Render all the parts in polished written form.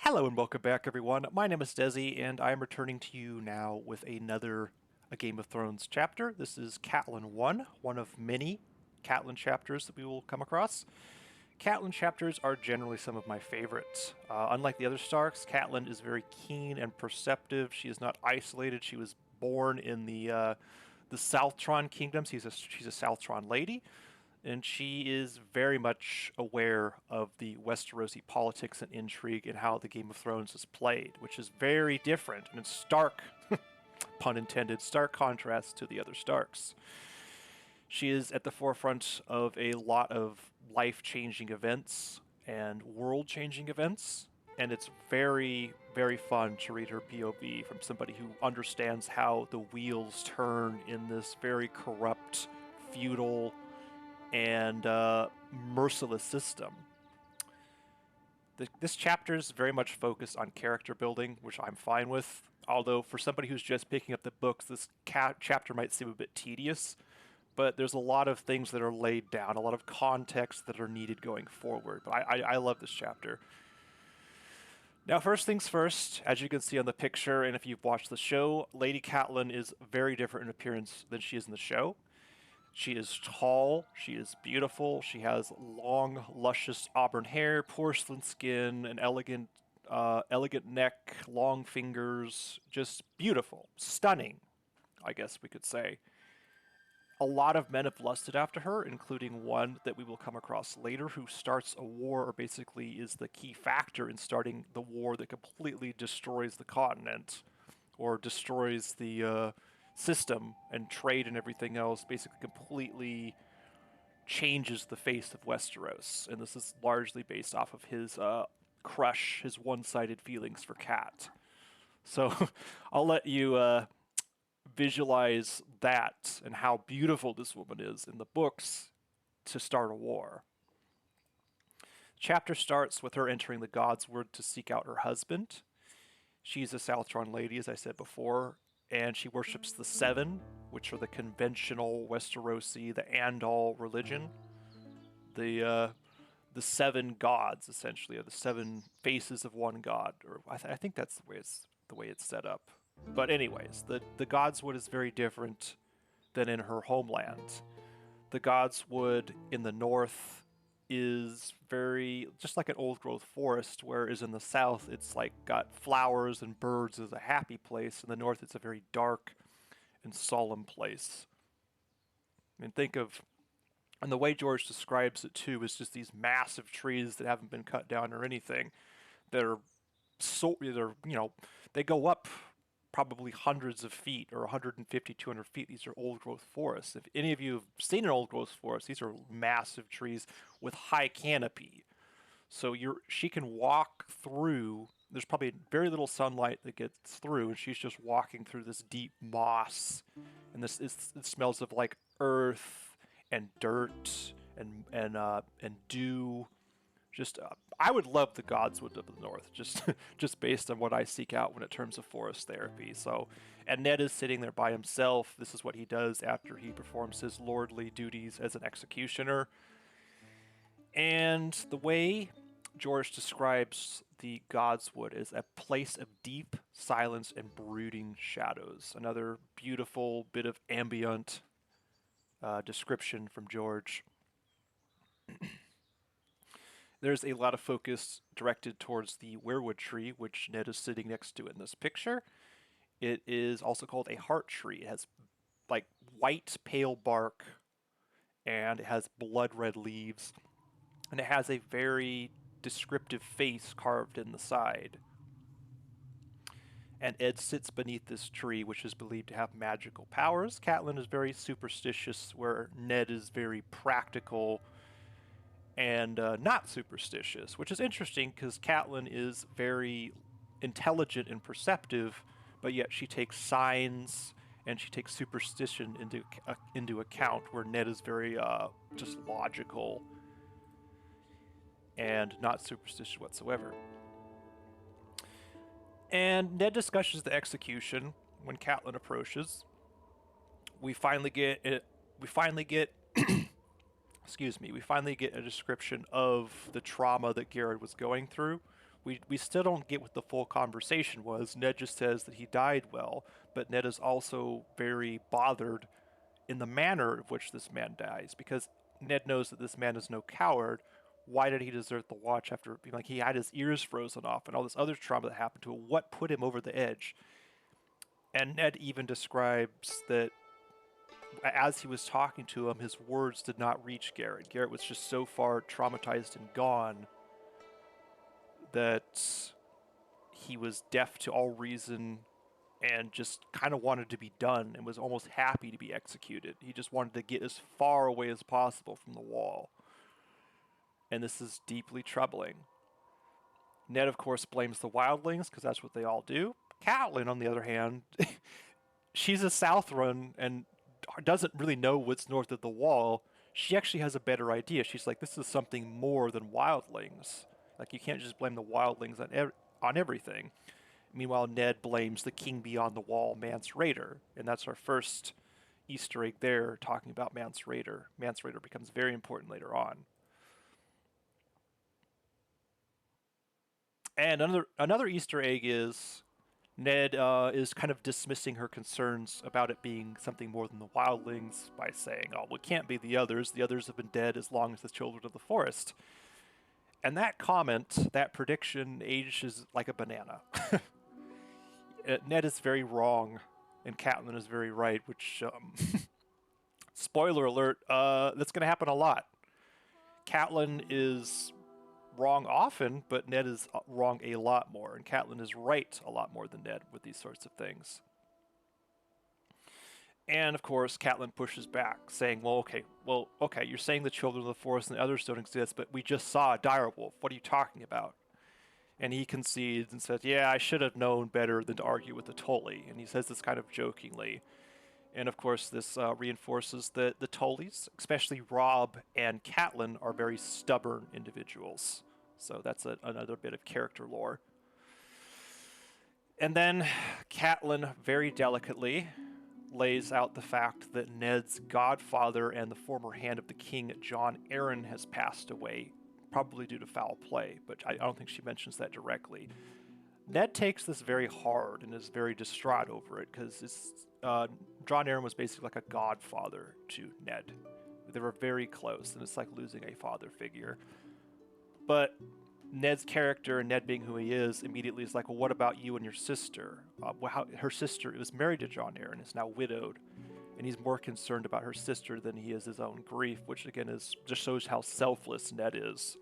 Hello and welcome back, everyone. My name is Desi, and I am returning to you now with a Game of Thrones chapter. This is Catelyn 1, one of many Catelyn chapters that we will come across. Catelyn chapters are generally some of my favorites. Unlike the other Starks, Catelyn is very keen and perceptive. She is not isolated. She was born in the Southron kingdoms. She's a Southron lady, and she is very much aware of the Westerosi politics and intrigue and how the Game of Thrones is played, which is very different and in stark, pun intended, stark contrast to the other Starks. She is at the forefront of a lot of life-changing events and world-changing events, and it's very, very fun to read her POV from somebody who understands how the wheels turn in this very corrupt, feudal, and merciless system. This chapter is very much focused on character building, which I'm fine with. Although, for somebody who's just picking up the books, this chapter might seem a bit tedious, but there's a lot of things that are laid down, a lot of context that are needed going forward. But I love this chapter. Now, first things first, as you can see on the picture, and if you've watched the show, Lady Catelyn is very different in appearance than she is in the show. She is tall, she is beautiful, she has long, luscious auburn hair, porcelain skin, an elegant neck, long fingers, just beautiful, stunning, I guess we could say. A lot of men have lusted after her, including one that we will come across later, who starts a war, or basically is the key factor in starting the war that completely destroys the continent, or destroys the system and trade and everything else, basically completely changes the face of Westeros. And this is largely based off of his crush, his one-sided feelings for Cat. So I'll let you visualize that and how beautiful this woman is in the books to start a war. Chapter starts with her entering the Godswood to seek out her husband. She's a Southron lady, as I said before, and she worships the Seven, which are the conventional Westerosi, the Andal religion. The seven gods, essentially, are the seven faces of one god, or I think that's the way it's set up. But anyways, the Godswood is very different than in her homeland. The Godswood in the north is very just like an old growth forest, whereas in the south it's like got flowers and birds as a happy place. In the north it's a very dark and solemn place. I mean, think of, and the way George describes it too is just these massive trees that haven't been cut down or anything that are they go up probably hundreds of feet, or 150, 200 feet. These are old growth forests. If any of you have seen an old growth forest, these are massive trees with high canopy. So she can walk through. There's probably very little sunlight that gets through, and she's just walking through this deep moss, and it smells of like earth and dirt and dew. Just, I would love the Godswood of the North, just just based on what I seek out when it terms of forest therapy. So, and Ned is sitting there by himself. This is what he does after he performs his lordly duties as an executioner. And the way George describes the Godswood is a place of deep silence and brooding shadows. Another beautiful bit of ambient description from George. There's a lot of focus directed towards the weirwood tree, which Ned is sitting next to in this picture. It is also called a heart tree. It has like white, pale bark, and it has blood red leaves, and it has a very descriptive face carved in the side. And Ed sits beneath this tree, which is believed to have magical powers. Catelyn is very superstitious, where Ned is very practical and not superstitious, which is interesting because Catelyn is very intelligent and perceptive, but yet she takes signs and she takes superstition into account, where Ned is very just logical and not superstitious whatsoever. And Ned discusses the execution when Catelyn approaches. We finally get it. We finally get excuse me, we finally get a description of the trauma that Garrett was going through, We still don't get what the full conversation was. Ned just says that he died well, but Ned is also very bothered in the manner of which this man dies, because Ned knows that this man is no coward. Why did he desert the watch after being like he had his ears frozen off and all this other trauma that happened to him? What put him over the edge? And Ned even describes that as he was talking to him, his words did not reach Garrett. Garrett was just so far traumatized and gone that he was deaf to all reason and just kind of wanted to be done and was almost happy to be executed. He just wanted to get as far away as possible from the wall. And this is deeply troubling. Ned, of course, blames the wildlings because that's what they all do. Catelyn, on the other hand, she's a Southron and doesn't really know what's north of the wall. She actually has a better idea. She's like, this is something more than wildlings. Like, you can't just blame the wildlings on everything. Meanwhile, Ned blames the king beyond the wall, Mance Rayder, and that's our first Easter egg there, talking about Mance Rayder. Mance Rayder becomes very important later on. And another Easter egg is Ned is kind of dismissing her concerns about it being something more than the wildlings by saying, oh, well, it can't be the others. The others have been dead as long as the children of the forest. And that comment, that prediction, ages like a banana. Ned is very wrong, and Catelyn is very right, which, spoiler alert, that's going to happen a lot. Catelyn is wrong often, but Ned is wrong a lot more, and Catelyn is right a lot more than Ned with these sorts of things. And, of course, Catelyn pushes back, saying, well, okay, you're saying the children of the forest and the others don't exist, but we just saw a direwolf. What are you talking about? And he concedes and says, yeah, I should have known better than to argue with the Tully. And he says this kind of jokingly. And of course, this reinforces that the Tullys, especially Robb and Catelyn, are very stubborn individuals. So that's another bit of character lore. And then Catelyn very delicately lays out the fact that Ned's godfather and the former hand of the king, Jon Arryn, has passed away, probably due to foul play, but I don't think she mentions that directly. Ned takes this very hard and is very distraught over it, because Jon Arryn was basically like a godfather to Ned. They were very close, and it's like losing a father figure. But Ned's character, and Ned being who he is, immediately is like, well, what about you and your sister? Her sister was married to Jon Arryn, is now widowed, and he's more concerned about her sister than he is his own grief, which again just shows how selfless Ned is.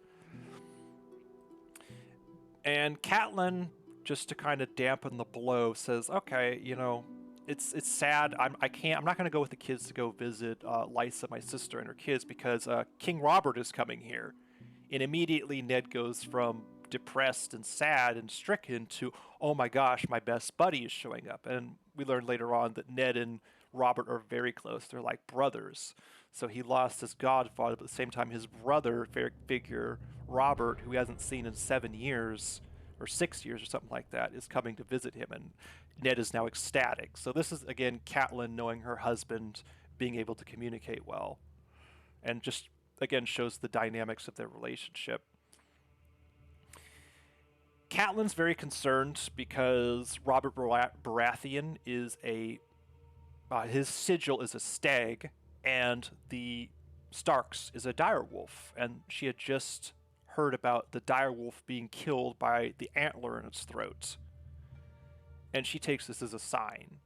And Catelyn, just to kind of dampen the blow, says, okay, it's sad. I'm not going to go with the kids to go visit Lysa, my sister, and her kids, because King Robert is coming here. And immediately Ned goes from depressed and sad and stricken to, oh my gosh, my best buddy is showing up. And we learn later on that Ned and Robert are very close. They're like brothers. So he lost his godfather, but at the same time his brother figure, Robert, who he hasn't seen in 7 years or 6 years or something like that, is coming to visit him, and Ned is now ecstatic. So this is, again, Catelyn knowing her husband, being able to communicate well, and just, again, shows the dynamics of their relationship. Catelyn's very concerned because Robert Baratheon is his sigil is a stag, and the Starks is a direwolf, and she had just heard about the direwolf being killed by the antler in its throat. And she takes this as a sign.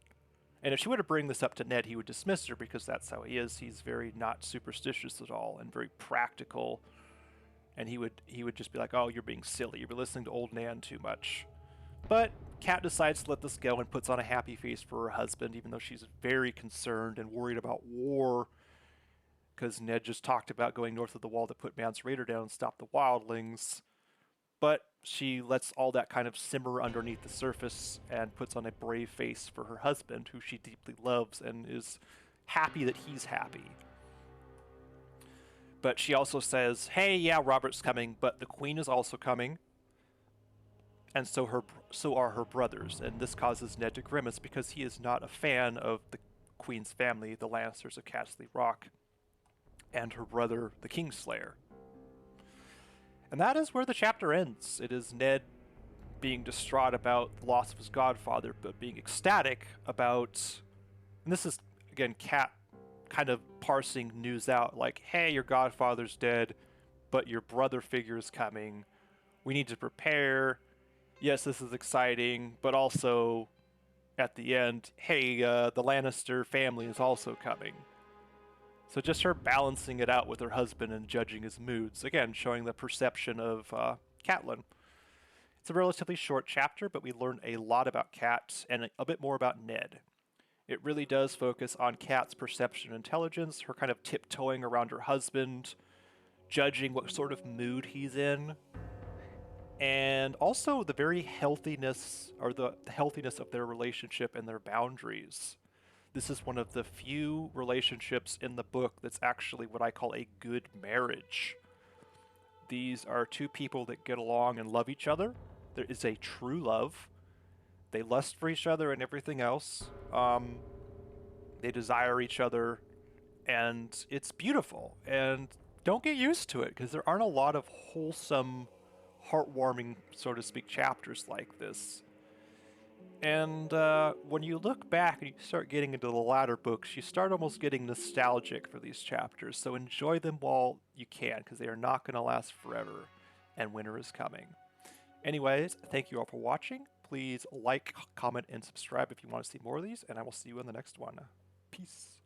And if she were to bring this up to Ned, he would dismiss her because that's how he is. He's very not superstitious at all and very practical. And he would just be like, oh, you're being silly. You've been listening to old Nan too much. But Cat decides to let this go and puts on a happy face for her husband, even though she's very concerned and worried about war, because Ned just talked about going north of the wall to put Mance Rayder down and stop the wildlings. But she lets all that kind of simmer underneath the surface and puts on a brave face for her husband, who she deeply loves and is happy that he's happy. But she also says, hey, yeah, Robert's coming, but the queen is also coming, and so are her brothers. And this causes Ned to grimace because he is not a fan of the queen's family, the Lannisters of Casterly Rock, and her brother, the Kingslayer. And that is where the chapter ends. It is Ned being distraught about the loss of his godfather, but being ecstatic about, and this is, again, Cat kind of parsing news out, like, hey, your godfather's dead, but your brother figure is coming. We need to prepare. Yes, this is exciting, but also at the end, hey, the Lannister family is also coming. So just her balancing it out with her husband and judging his moods. Again, showing the perception of Catelyn. It's a relatively short chapter, but we learn a lot about Cat and a bit more about Ned. It really does focus on Kat's perception and intelligence, her kind of tiptoeing around her husband, judging what sort of mood he's in, and also the very healthiness, or the healthiness of their relationship and their boundaries. This is one of the few relationships in the book that's actually what I call a good marriage. These are two people that get along and love each other. There is a true love. They lust for each other and everything else. They desire each other, and it's beautiful. And don't get used to it, because there aren't a lot of wholesome, heartwarming, so to speak, chapters like this. And when you look back and you start getting into the latter books, you start almost getting nostalgic for these chapters. So enjoy them while you can, because they are not going to last forever, and winter is coming. Anyways, thank you all for watching. Please like, comment, and subscribe if you want to see more of these, and I will see you in the next one. Peace.